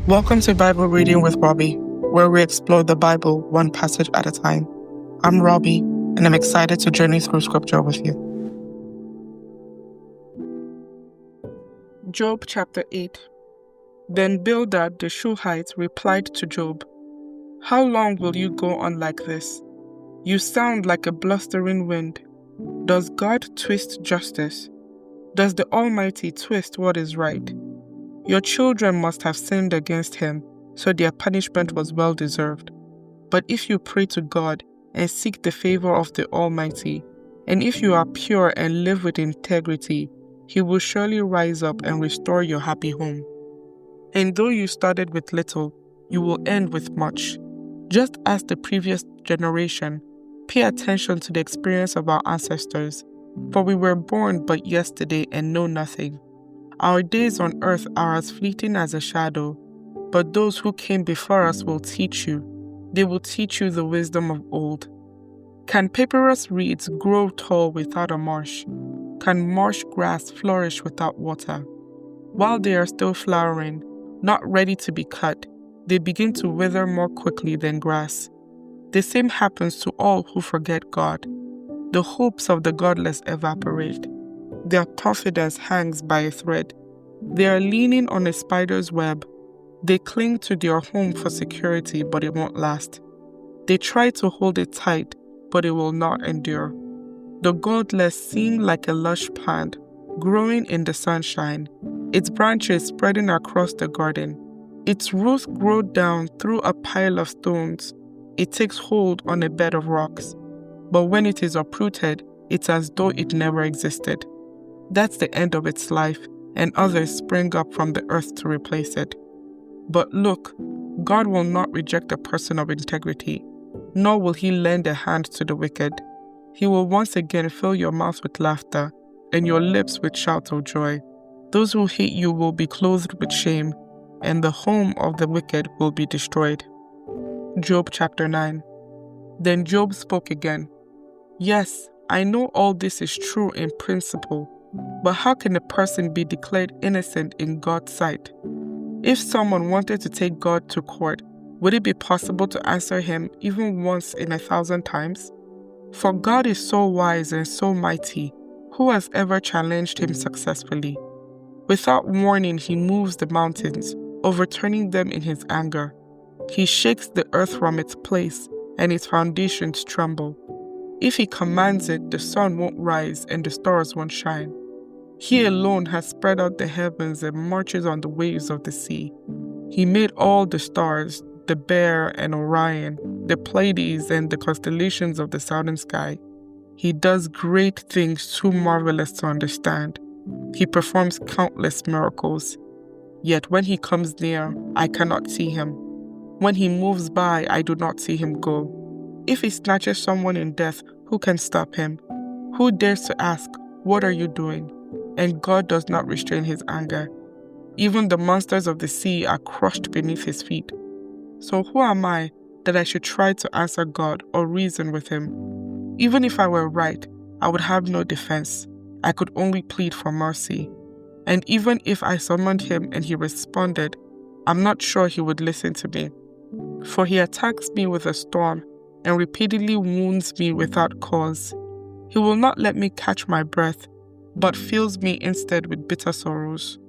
Welcome to Bible Reading with Robbie, where we explore the Bible one passage at a time. I'm Robbie, and I'm excited to journey through Scripture with you. Job chapter 8. Then Bildad the Shuhite replied to Job, "How long will you go on like this? You sound like a blustering wind. Does God twist justice? Does the Almighty twist what is right? Your children must have sinned against him, so their punishment was well deserved. But if you pray to God and seek the favor of the Almighty, and if you are pure and live with integrity, he will surely rise up and restore your happy home. And though you started with little, you will end with much. Just as the previous generation, pay attention to the experience of our ancestors, for we were born but yesterday and know nothing. Our days on earth are as fleeting as a shadow, but those who came before us will teach you. They will teach you the wisdom of old. Can papyrus reeds grow tall without a marsh? Can marsh grass flourish without water? While they are still flowering, not ready to be cut, they begin to wither more quickly than grass. The same happens to all who forget God. The hopes of the godless evaporate. Their confidence hangs by a thread. They are leaning on a spider's web. They cling to their home for security, but it won't last. They try to hold it tight, but it will not endure. The godless seem like a lush plant, growing in the sunshine, its branches spreading across the garden. Its roots grow down through a pile of stones. It takes hold on a bed of rocks. But when it is uprooted, it's as though it never existed. That's the end of its life, and others spring up from the earth to replace it. But look, God will not reject a person of integrity, nor will he lend a hand to the wicked. He will once again fill your mouth with laughter, and your lips with shouts of joy. Those who hate you will be clothed with shame, and the home of the wicked will be destroyed. Job chapter 9. Then Job spoke again. Yes, I know all this is true in principle, but how can a person be declared innocent in God's sight? If someone wanted to take God to court, would it be possible to answer him even once in 1,000 times? For God is so wise and so mighty, who has ever challenged him successfully? Without warning, he moves the mountains, overturning them in his anger. He shakes the earth from its place, and its foundations tremble. If he commands it, the sun won't rise and the stars won't shine. He alone has spread out the heavens and marches on the waves of the sea. He made all the stars, the Bear and Orion, the Pleiades and the constellations of the southern sky. He does great things too marvelous to understand. He performs countless miracles. Yet when he comes near, I cannot see him. When he moves by, I do not see him go. If he snatches someone in death, who can stop him? Who dares to ask, "What are you doing?" And God does not restrain his anger. Even the monsters of the sea are crushed beneath his feet. So who am I that I should try to answer God or reason with him? Even if I were right, I would have no defense. I could only plead for mercy. And even if I summoned him and he responded, I'm not sure he would listen to me. For he attacks me with a storm and repeatedly wounds me without cause. He will not let me catch my breath, but fills me instead with bitter sorrows.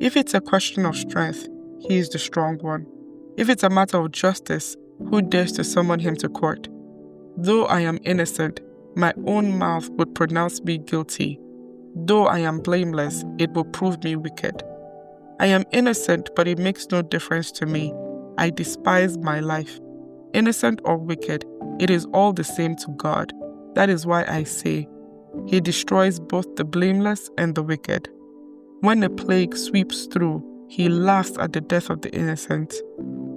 If it's a question of strength, he is the strong one. If it's a matter of justice, who dares to summon him to court? Though I am innocent, my own mouth would pronounce me guilty. Though I am blameless, it will prove me wicked. I am innocent, but it makes no difference to me. I despise my life. Innocent or wicked, it is all the same to God. That is why I say, he destroys both the blameless and the wicked. When a plague sweeps through, he laughs at the death of the innocent.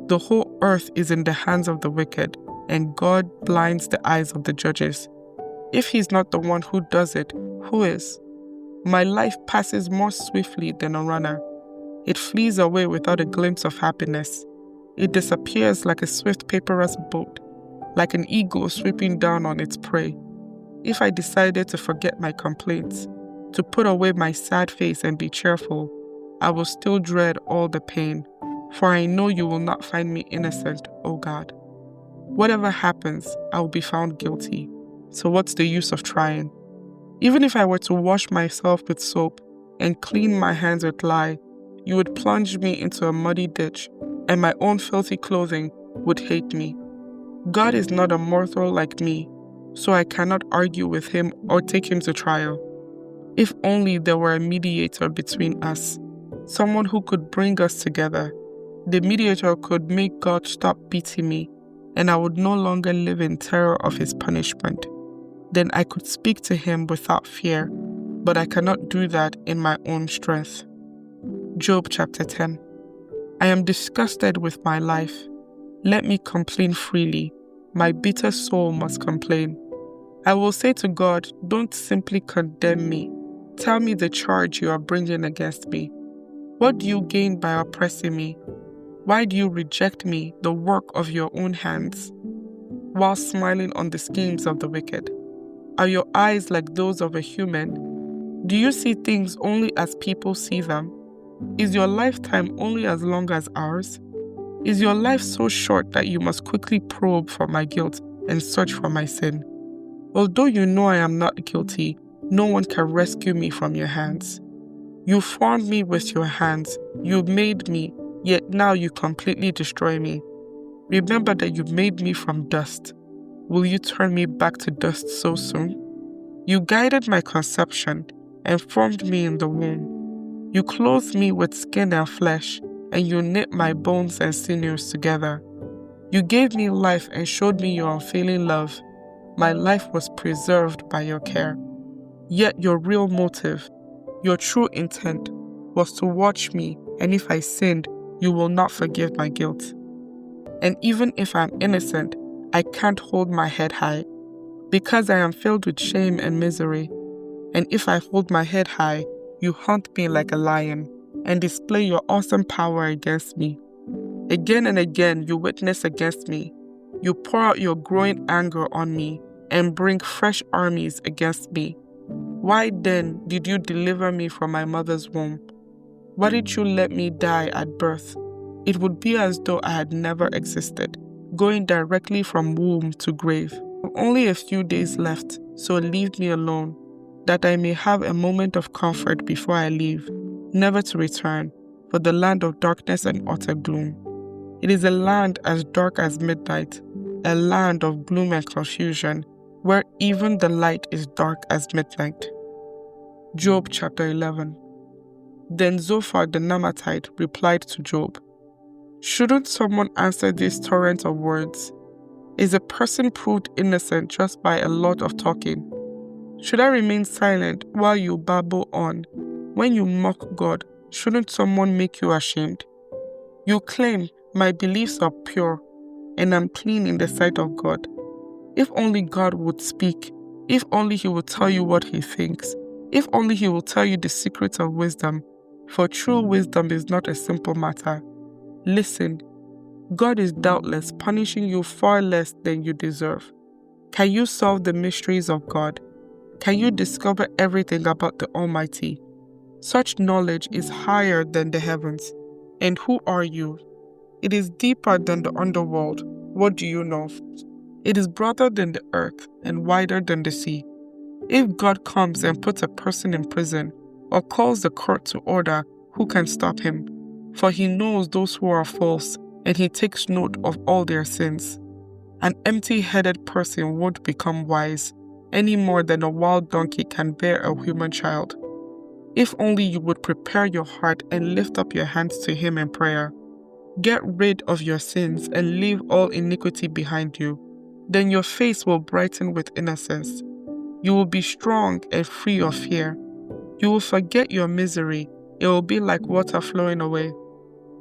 The whole earth is in the hands of the wicked, and God blinds the eyes of the judges. If he's not the one who does it, who is? My life passes more swiftly than a runner. It flees away without a glimpse of happiness. It disappears like a swift papyrus boat, like an eagle sweeping down on its prey. If I decided to forget my complaints, to put away my sad face and be cheerful, I will still dread all the pain, for I know you will not find me innocent, O God. Whatever happens, I will be found guilty. So what's the use of trying? Even if I were to wash myself with soap and clean my hands with lye, you would plunge me into a muddy ditch, and my own filthy clothing would hate me. God is not a mortal like me, so I cannot argue with him or take him to trial. If only there were a mediator between us, someone who could bring us together. The mediator could make God stop beating me, and I would no longer live in terror of his punishment. Then I could speak to him without fear, but I cannot do that in my own strength. Job chapter 10. I am disgusted with my life. Let me complain freely. My bitter soul must complain. I will say to God, don't simply condemn me. Tell me the charge you are bringing against me. What do you gain by oppressing me? Why do you reject me, the work of your own hands, while smiling on the schemes of the wicked? Are your eyes like those of a human? Do you see things only as people see them? Is your lifetime only as long as ours? Is your life so short that you must quickly probe for my guilt and search for my sin? Although you know I am not guilty, no one can rescue me from your hands. You formed me with your hands, you made me, yet now you completely destroy me. Remember that you made me from dust. Will you turn me back to dust so soon? You guided my conception and formed me in the womb. You clothed me with skin and flesh, and you knit my bones and sinews together. You gave me life and showed me your unfailing love. My life was preserved by your care. Yet your real motive, your true intent, was to watch me, and if I sinned, you will not forgive my guilt. And even if I'm innocent, I can't hold my head high, because I am filled with shame and misery. And if I hold my head high, you hunt me like a lion, and display your awesome power against me. Again and again you witness against me. You pour out your growing anger on me, and bring fresh armies against me. Why then did you deliver me from my mother's womb? Why did you let me die at birth? It would be as though I had never existed, going directly from womb to grave. Only a few days left, so leave me alone, that I may have a moment of comfort before I leave, never to return, for the land of darkness and utter gloom. It is a land as dark as midnight, a land of gloom and confusion, where even the light is dark as midnight. Job chapter 11. Then Zophar the Naamathite replied to Job, shouldn't someone answer this torrent of words? Is a person proved innocent just by a lot of talking? Should I remain silent while you babble on? When you mock God, shouldn't someone make you ashamed? You claim, my beliefs are pure, and I'm clean in the sight of God. If only God would speak, if only he would tell you what he thinks, if only he will tell you the secrets of wisdom, for true wisdom is not a simple matter. Listen, God is doubtless punishing you far less than you deserve. Can you solve the mysteries of God? Can you discover everything about the Almighty? Such knowledge is higher than the heavens. And who are you? It is deeper than the underworld. What do you know? It is broader than the earth and wider than the sea. If God comes and puts a person in prison or calls the court to order, who can stop him? For he knows those who are false, and he takes note of all their sins. An empty-headed person won't become wise, any more than a wild donkey can bear a human child. If only you would prepare your heart and lift up your hands to him in prayer. Get rid of your sins and leave all iniquity behind you. Then your face will brighten with innocence. You will be strong and free of fear. You will forget your misery. It will be like water flowing away.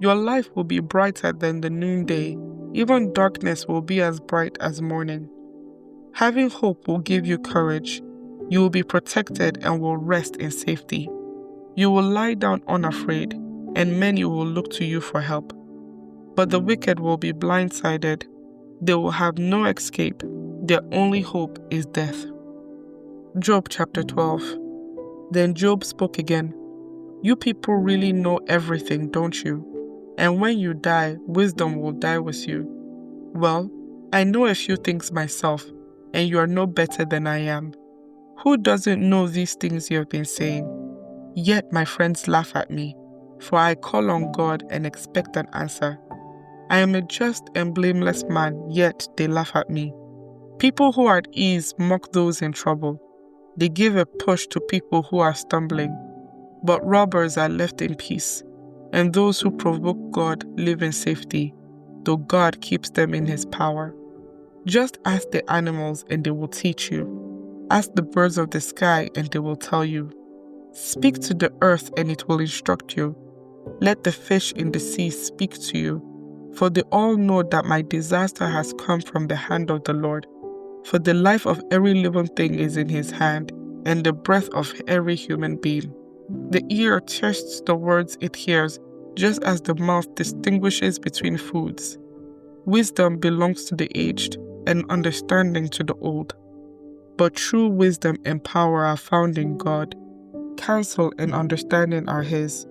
Your life will be brighter than the noonday. Even darkness will be as bright as morning. Having hope will give you courage. You will be protected and will rest in safety. You will lie down unafraid, and many will look to you for help. But the wicked will be blindsided. They will have no escape. Their only hope is death. Job chapter 12. Then Job spoke again. You people really know everything, don't you? And when you die, wisdom will die with you. Well, I know a few things myself, and you are no better than I am. Who doesn't know these things you have been saying? Yet my friends laugh at me, for I call on God and expect an answer. I am a just and blameless man, yet they laugh at me. People who are at ease mock those in trouble. They give a push to people who are stumbling. But robbers are left in peace, and those who provoke God live in safety, though God keeps them in his power. Just ask the animals and they will teach you. Ask the birds of the sky and they will tell you. Speak to the earth and it will instruct you. Let the fish in the sea speak to you, for they all know that my disaster has come from the hand of the Lord. For the life of every living thing is in his hand, and the breath of every human being. The ear tests the words it hears, just as the mouth distinguishes between foods. Wisdom belongs to the aged, and understanding to the old. But true wisdom and power are found in God. Counsel and understanding are his.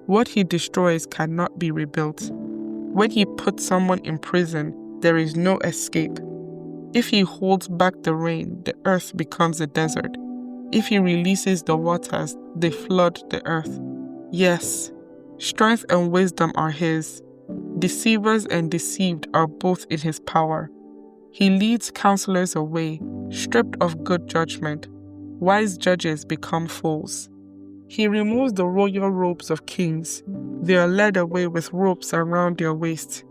What he destroys cannot be rebuilt. When he puts someone in prison, there is no escape. If he holds back the rain, the earth becomes a desert. If he releases the waters, they flood the earth. Yes, strength and wisdom are his. Deceivers and deceived are both in his power. He leads counselors away, stripped of good judgment. Wise judges become fools. He removes the royal robes of kings. They are led away with ropes around their waists.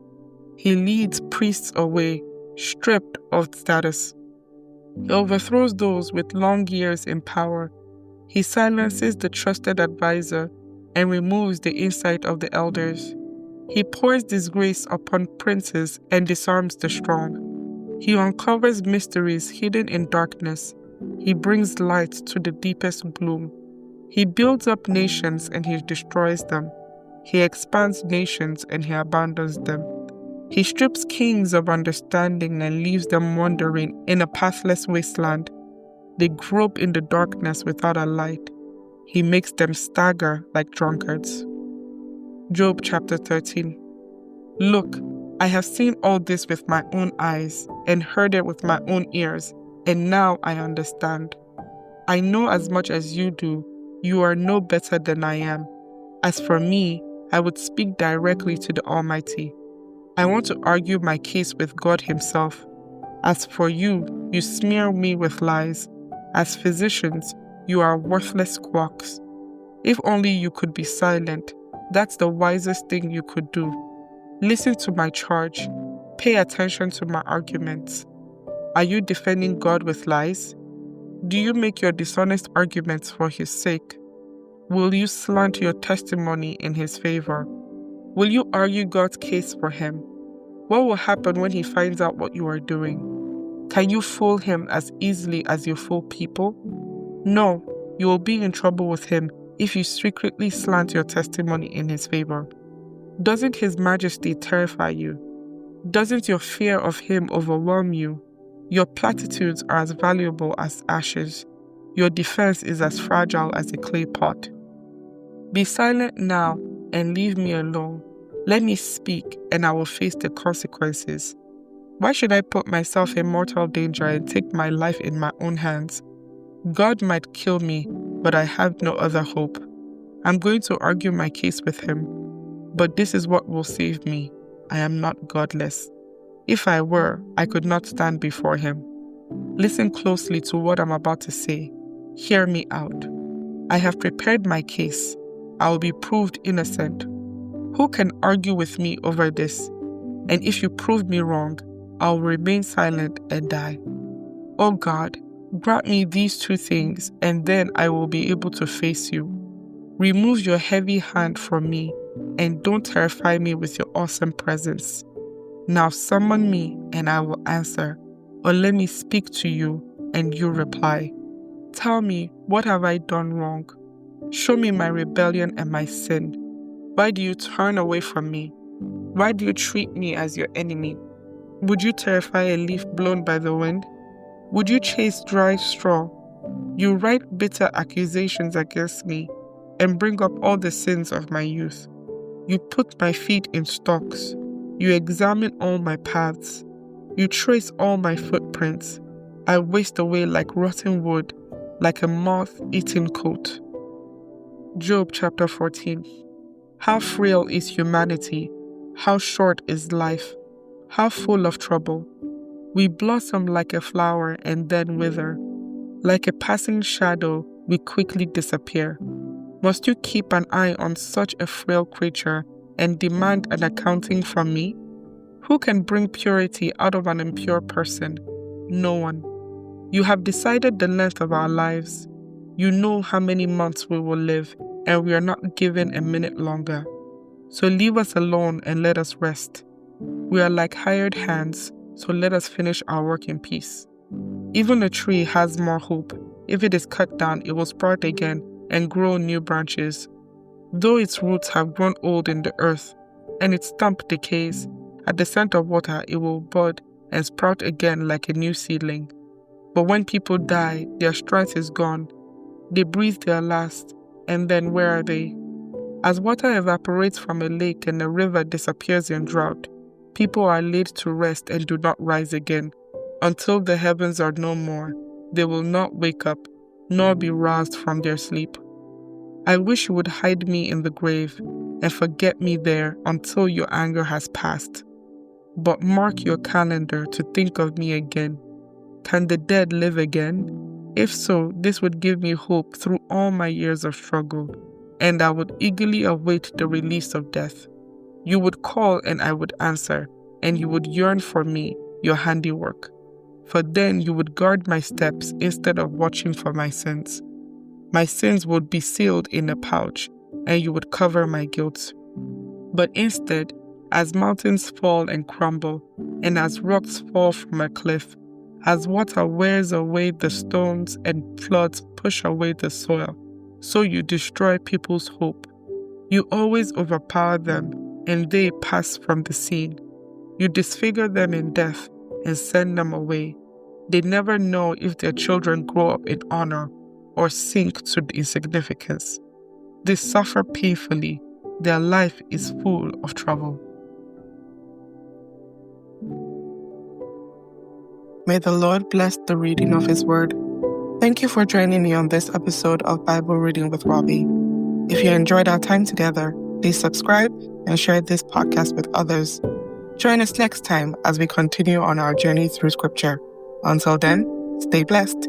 He leads priests away, stripped of status. He overthrows those with long years in power. He silences the trusted advisor and removes the insight of the elders. He pours disgrace upon princes and disarms the strong. He uncovers mysteries hidden in darkness. He brings light to the deepest gloom. He builds up nations and he destroys them. He expands nations and he abandons them. He strips kings of understanding and leaves them wandering in a pathless wasteland. They grope in the darkness without a light. He makes them stagger like drunkards. Job chapter 13. Look, I have seen all this with my own eyes and heard it with my own ears, and now I understand. I know as much as you do. You are no better than I am. As for me, I would speak directly to the Almighty. I want to argue my case with God himself. As for you, you smear me with lies. As physicians, you are worthless quacks. If only you could be silent, that's the wisest thing you could do. Listen to my charge. Pay attention to my arguments. Are you defending God with lies? Do you make your dishonest arguments for his sake? Will you slant your testimony in his favor? Will you argue God's case for him? What will happen when he finds out what you are doing? Can you fool him as easily as you fool people? No, you will be in trouble with him if you secretly slant your testimony in his favor. Doesn't his majesty terrify you? Doesn't your fear of him overwhelm you? Your platitudes are as valuable as ashes. Your defense is as fragile as a clay pot. Be silent now and leave me alone. Let me speak and I will face the consequences. Why should I put myself in mortal danger and take my life in my own hands? God might kill me, but I have no other hope. I'm going to argue my case with him. But this is what will save me. I am not godless. If I were, I could not stand before him. Listen closely to what I'm about to say. Hear me out. I have prepared my case. I will be proved innocent. Who can argue with me over this? And if you prove me wrong, I will remain silent and die. Oh God, grant me these two things, and then I will be able to face you. Remove your heavy hand from me, and don't terrify me with your awesome presence. Now summon me, and I will answer, or let me speak to you, and you reply. Tell me, what have I done wrong? Show me my rebellion and my sin. Why do you turn away from me? Why do you treat me as your enemy? Would you terrify a leaf blown by the wind? Would you chase dry straw? You write bitter accusations against me and bring up all the sins of my youth. You put my feet in stocks. You examine all my paths. You trace all my footprints. I waste away like rotten wood, like a moth-eaten coat. Job chapter 14. How frail is humanity? How short is life? How full of trouble? We blossom like a flower and then wither. Like a passing shadow, we quickly disappear. Must you keep an eye on such a frail creature and demand an accounting from me? Who can bring purity out of an impure person? No one. You have decided the length of our lives. You know how many months we will live, and we are not given a minute longer. So leave us alone and let us rest. We are like hired hands, so let us finish our work in peace. Even a tree has more hope. If it is cut down, it will sprout again and grow new branches. Though its roots have grown old in the earth, and its stump decays, at the scent of water it will bud and sprout again like a new seedling. But when people die, their strength is gone. They breathe their last, and then where are they? As water evaporates from a lake and a river disappears in drought, people are laid to rest and do not rise again. Until the heavens are no more, they will not wake up, nor be roused from their sleep. I wish you would hide me in the grave and forget me there until your anger has passed. But mark your calendar to think of me again. Can the dead live again? If so, this would give me hope through all my years of struggle, and I would eagerly await the release of death. You would call and I would answer, and you would yearn for me, your handiwork. For then you would guard my steps instead of watching for my sins. My sins would be sealed in a pouch, and you would cover my guilt. But instead, as mountains fall and crumble, and as rocks fall from a cliff, as water wears away the stones and floods push away the soil, so you destroy people's hope. You always overpower them, and they pass from the scene. You disfigure them in death and send them away. They never know if their children grow up in honor or sink to insignificance. They suffer painfully. Their life is full of trouble. May the Lord bless the reading of His Word. Thank you for joining me on this episode of Bible Reading with Robbie. If you enjoyed our time together, please subscribe and share this podcast with others. Join us next time as we continue on our journey through Scripture. Until then, stay blessed.